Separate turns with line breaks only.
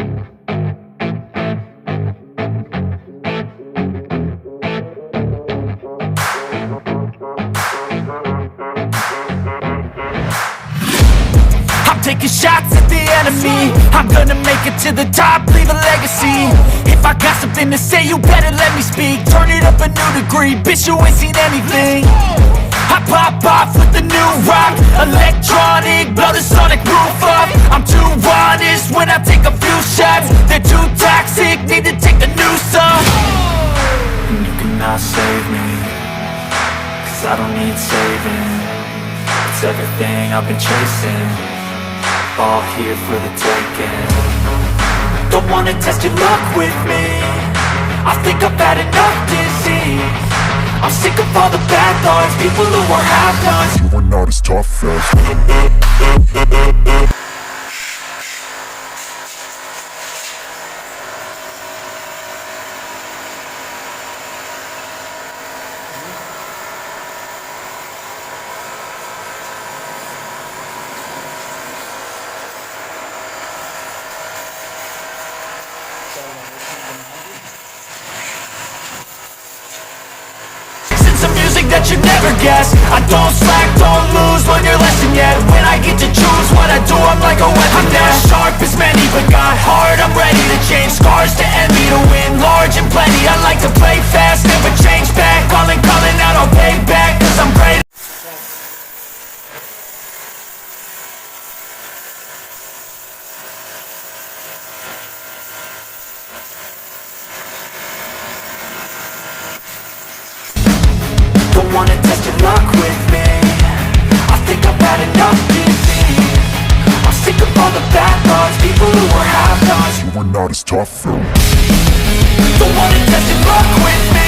I'm taking shots at the enemy. I'm gonna make it to the top, leave a legacy. If I got something to say, you better let me speak. Turn it up a new degree, bitch, you ain't seen anything. I pop off with the new rock, electronic, blow the sonic roof up. I'm too honest when I take a few shots. They're too toxic, need to take the noose off. And you cannot save me, cause I don't need saving. It's everything I've been chasing, all here for the taking. Don't wanna test your luck with me, I think I've had enough disease. I'm sick of all the bad thoughts, people who are half-nots.
You are not as tough as
that you never guess. I don't slack, don't lose, learn your lesson yet. When I get to choose what I do, I'm like a weapon. I'm not sharp as many, but got heart, I'm ready to change. Scars to envy, to win large and plenty. I like to play fast, never change back. Calling out, I'll pay back, cause I'm great. Don't wanna test your luck with me, I think I've had enough disease. I'm sick of all the bad thoughts, people who are half-nots.
you are not as tough as
Don't wanna test your luck with me,